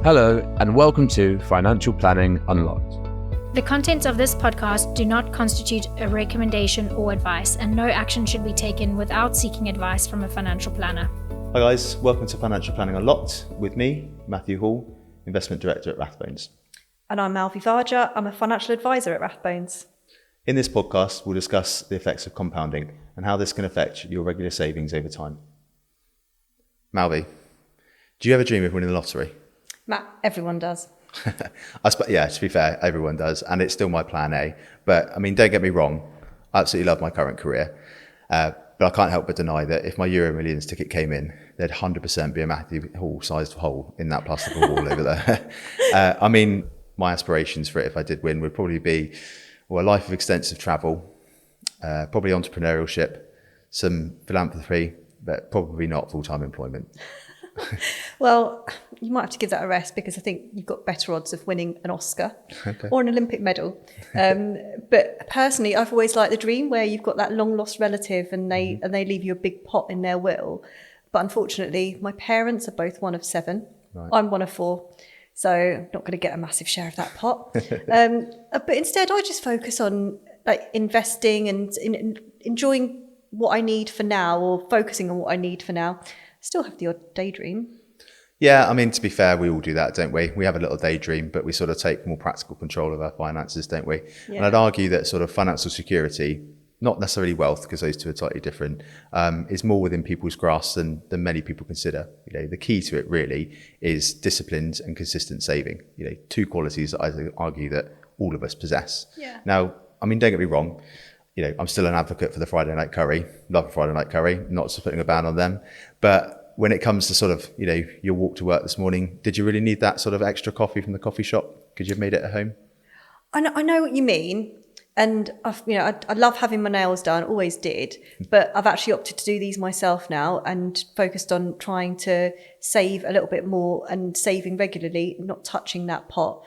Hello, and welcome to Financial Planning Unlocked. The contents of this podcast do not constitute a recommendation or advice, and no action should be taken without seeking advice from a financial planner. Hi guys, welcome to Financial Planning Unlocked with me, Matthew Hall, Investment Director at Rathbones. And I'm Malvee Vaja, I'm a financial advisor at Rathbones. In this podcast, we'll discuss the effects of compounding and how this can affect your regular savings over time. Malvee, do you ever dream of winning the lottery? Matt, everyone does. Yeah, to be fair, everyone does, and it's still my plan A. But I mean, don't get me wrong, I absolutely love my current career. But I can't help but deny that if my Euro Millions ticket came in, there'd 100% be a Matthew Hall-sized hole in that plastic wall over there. I mean, my aspirations for it, if I did win, would probably be a life of extensive travel, probably entrepreneurship, some philanthropy, but probably not full-time employment. Well, you might have to give that a rest because I think you've got better odds of winning an Oscar or an Olympic medal. But personally, I've always liked the dream where you've got that long lost relative and they leave you a big pot in their will. But unfortunately, my parents are both one of 7. Right. I'm one of 4. So I'm not going to get a massive share of that pot. But instead, I just focus on investing and enjoying what I need for now, or focusing on what I need for now. Still have the odd daydream. Yeah, I mean, to be fair, we all do that, don't we? We have a little daydream, but we sort of take more practical control of our finances, don't we? Yeah. And I'd argue that sort of financial security, not necessarily wealth, because those two are slightly different, is more within people's grasp than many people consider. You know, the key to it really is disciplined and consistent saving. You know, 2 qualities that I argue that all of us possess. Yeah. Now, I mean, don't get me wrong. You know, I'm still an advocate for the Friday night curry. Love a Friday night curry, not just putting a ban on them. But when it comes to sort of, you know, your walk to work this morning, did you really need that sort of extra coffee from the coffee shop? Could you have made it at home? I know what you mean. And I love having my nails done, always did. But I've actually opted to do these myself now and focused on trying to save a little bit more and saving regularly, not touching that pot.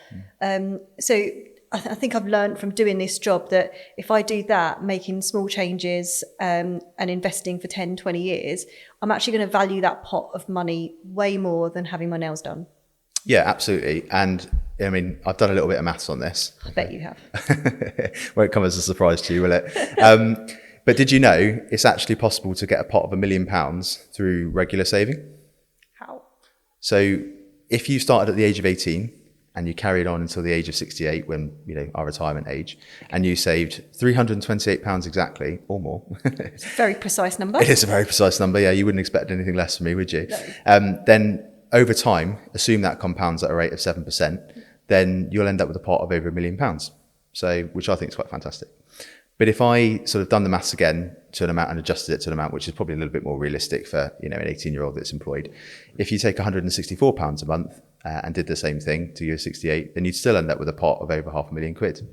So I think I've learned from doing this job that if I do that, making small changes and investing for 10, 20 years, I'm actually going to value that pot of money way more than having my nails done. Yeah, absolutely. And I mean, I've done a little bit of maths on this. I bet you have. Won't come as a surprise to you, will it? But did you know it's actually possible to get a pot of £1 million through regular saving? How? So if you started at the age of 18, and you carried on until the age of 68, when, you know, our retirement age, and you saved £328 exactly, or more. It's a very precise number. It is a very precise number, yeah. You wouldn't expect anything less from me, would you? No. Then over time, assume that compounds at a rate of 7%, then you'll end up with a pot of over £1 million. So, which I think is quite fantastic. But if I sort of done the maths again to an amount and adjusted it to an amount which is probably a little bit more realistic for, you know, an 18-year-old that's employed, if you take £164 a month and did the same thing to your 68, then you'd still end up with a pot of over £500,000.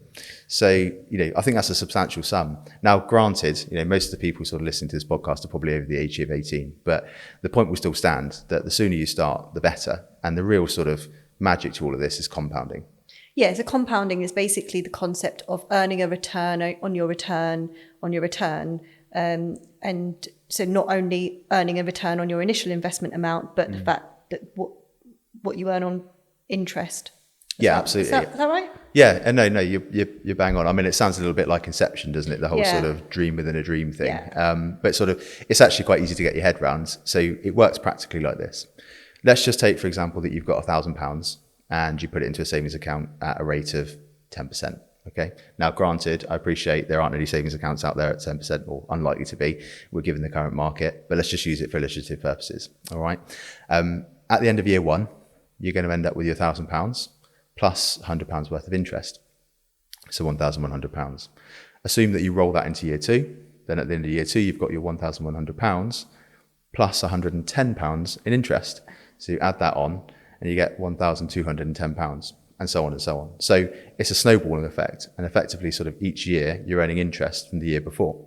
So, you know, I think that's a substantial sum. Now, granted, you know, most of the people sort of listening to this podcast are probably over the age of 18, but the point will still stand that the sooner you start, the better. And the real sort of magic to all of this is compounding. Yeah, so compounding is basically the concept of earning a return on your return. And so not only earning a return on your initial investment amount, but the fact that what you earn on interest. Yeah, absolutely. Is that right? Yeah, and no, you're bang on. I mean, it sounds a little bit like Inception, doesn't it? The whole sort of dream within a dream thing. Yeah. But sort of, it's actually quite easy to get your head around. So it works practically like this. Let's just take, for example, that you've got £1,000 and you put it into a savings account at a rate of 10%. Okay. Now, granted, I appreciate there aren't any savings accounts out there at 10%, or unlikely to be. We're given the current market, but let's just use it for illustrative purposes. All right. At the end of year 1, you're going to end up with your £1,000 plus £100 worth of interest. So £1,100. Assume that you roll that into year 2. Then at the end of year 2, you've got your £1,100 plus £110 in interest. So you add that on and you get £1,210, and so on and so on. So it's a snowballing effect, and effectively sort of each year you're earning interest from the year before.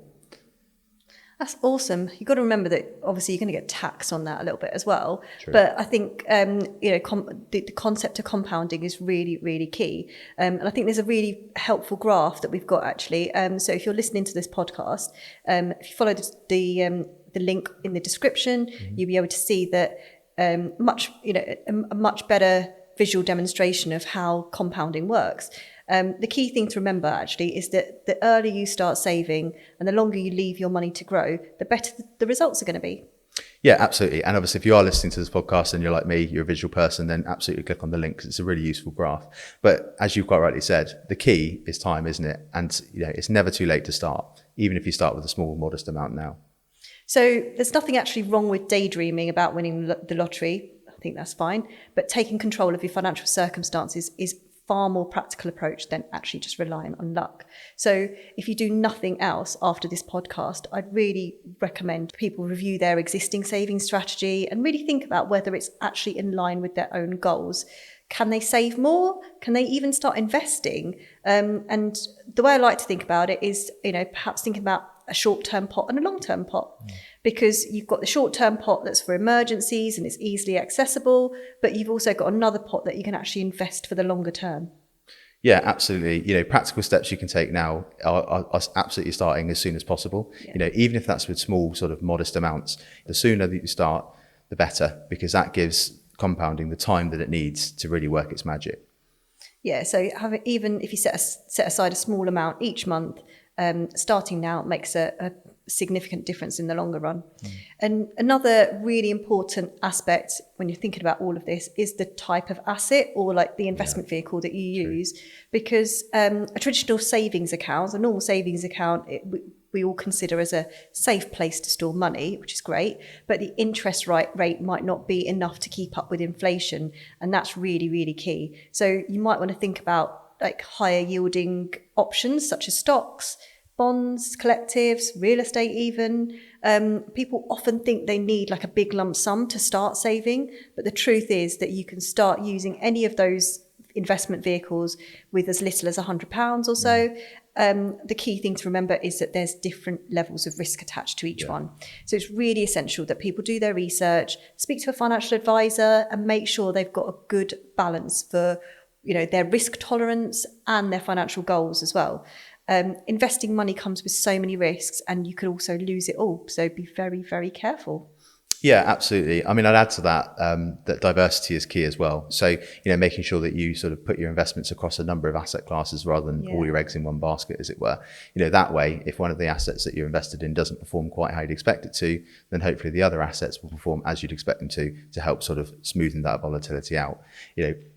That's awesome. You've got to remember that obviously you're going to get taxed on that a little bit as well. True. But I think the concept of compounding is really, really key. And I think there's a really helpful graph that we've got actually. So if you're listening to this podcast, if you follow the link in the description, you'll be able to see that a much better visual demonstration of how compounding works. The key thing to remember actually is that the earlier you start saving and the longer you leave your money to grow, the better the results are going to be. Yeah, absolutely. And obviously, if you are listening to this podcast and you're like me, you're a visual person, then absolutely click on the link because it's a really useful graph. But as you quite rightly said, the key is time, isn't it? And it's never too late to start, even if you start with a small, modest amount now. So there's nothing actually wrong with daydreaming about winning the lottery. I think that's fine. But taking control of your financial circumstances is far more practical approach than actually just relying on luck. So if you do nothing else after this podcast, I'd really recommend people review their existing saving strategy and really think about whether it's actually in line with their own goals. Can they save more? Can they even start investing? And the way I like to think about it is, perhaps thinking about a short-term pot and a long-term pot, because you've got the short-term pot that's for emergencies and it's easily accessible, but you've also got another pot that you can actually invest for the longer term. Yeah, absolutely. Practical steps you can take now are absolutely starting as soon as possible. Yeah. Even if that's with small sort of modest amounts, the sooner that you start, the better, because that gives compounding the time that it needs to really work its magic. Yeah, so even if you set aside a small amount each month, starting now makes a significant difference in the longer run. And another really important aspect when you're thinking about all of this is the type of asset or like the investment vehicle that you use, because a traditional savings account, a normal savings account, we all consider as a safe place to store money, which is great, but the interest rate might not be enough to keep up with inflation, and that's really, really key. So you might want to think about like higher yielding options such as stocks, bonds, collectives, real estate even. People often think they need like a big lump sum to start saving, but the truth is that you can start using any of those investment vehicles with as little as £100 or so. The key thing to remember is that there's different levels of risk attached to each one. So it's really essential that people do their research, speak to a financial advisor, and make sure they've got a good balance for their risk tolerance and their financial goals as well. Investing money comes with so many risks, and you could also lose it all. So be very, very careful. Yeah, absolutely. I mean, I'd add to that that diversity is key as well. So, making sure that you sort of put your investments across a number of asset classes rather than all your eggs in one basket, as it were. That way, if one of the assets that you're invested in doesn't perform quite how you'd expect it to, then hopefully the other assets will perform as you'd expect them to help sort of smoothen that volatility out.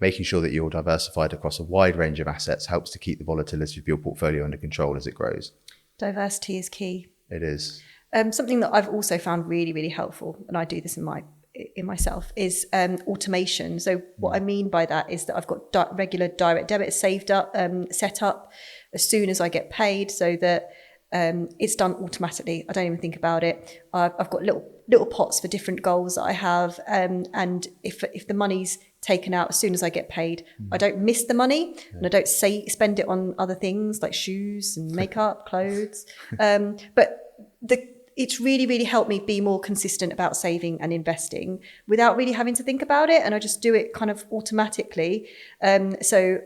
Making sure that you're diversified across a wide range of assets helps to keep the volatility of your portfolio under control as it grows. Diversity is key. It is. Something that I've also found really, really helpful, and I do this in myself, is automation. So what I mean by that is that I've got regular direct debit set up as soon as I get paid, so that it's done automatically. I don't even think about it. I've got little pots for different goals that I have, and if the money's taken out as soon as I get paid, I don't miss the money, and I don't spend it on other things like shoes and makeup, clothes. But it's really, really helped me be more consistent about saving and investing without really having to think about it. And I just do it kind of automatically. So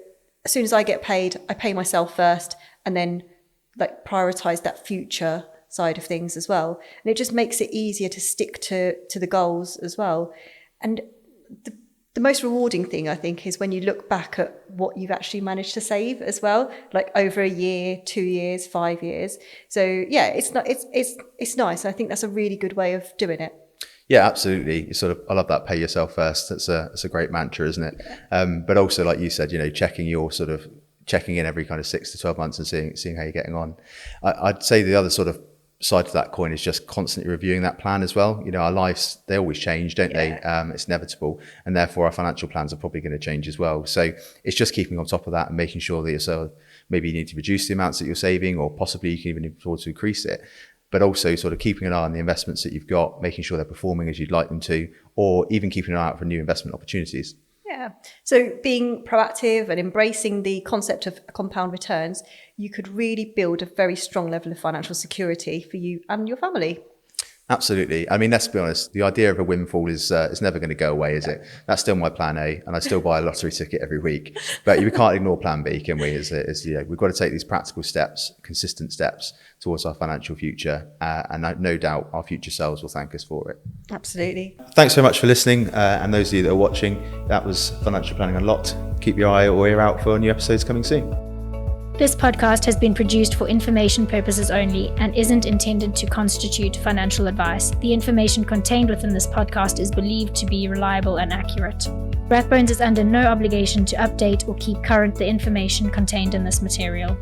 as soon as I get paid, I pay myself first and then like prioritize that future side of things as well. And it just makes it easier to stick to the goals as well. And the most rewarding thing, I think, is when you look back at what you've actually managed to save as well, like over a year, 2 years, 5 years. So yeah, it's nice. I think that's a really good way of doing it. Yeah, absolutely. I love that. Pay yourself first. That's a great mantra, isn't it? But also, like you said, checking in every kind of 6 to 12 months and seeing how you're getting on. I'd say the other sort of side to that coin is just constantly reviewing that plan as well. Our lives, they always change, don't they? It's inevitable, and therefore our financial plans are probably going to change as well. So it's just keeping on top of that and making sure that maybe you need to reduce the amounts that you're saving, or possibly you can even afford to increase it, but also sort of keeping an eye on the investments that you've got, making sure they're performing as you'd like them to, or even keeping an eye out for new investment opportunities. Yeah. So being proactive and embracing the concept of compound returns, you could really build a very strong level of financial security for you and your family. Absolutely. I mean, let's be honest, the idea of a windfall is never going to go away, is it? That's still my plan A, and I still buy a lottery ticket every week. But we can't ignore plan B, can we? We've got to take these practical steps, consistent steps towards our financial future, and no doubt our future selves will thank us for it. Absolutely. Thanks so much for listening, and those of you that are watching, that was Financial Planning Unlocked. Keep your eye or ear out for new episodes coming soon. This podcast has been produced for information purposes only and isn't intended to constitute financial advice. The information contained within this podcast is believed to be reliable and accurate. Rathbones is under no obligation to update or keep current the information contained in this material.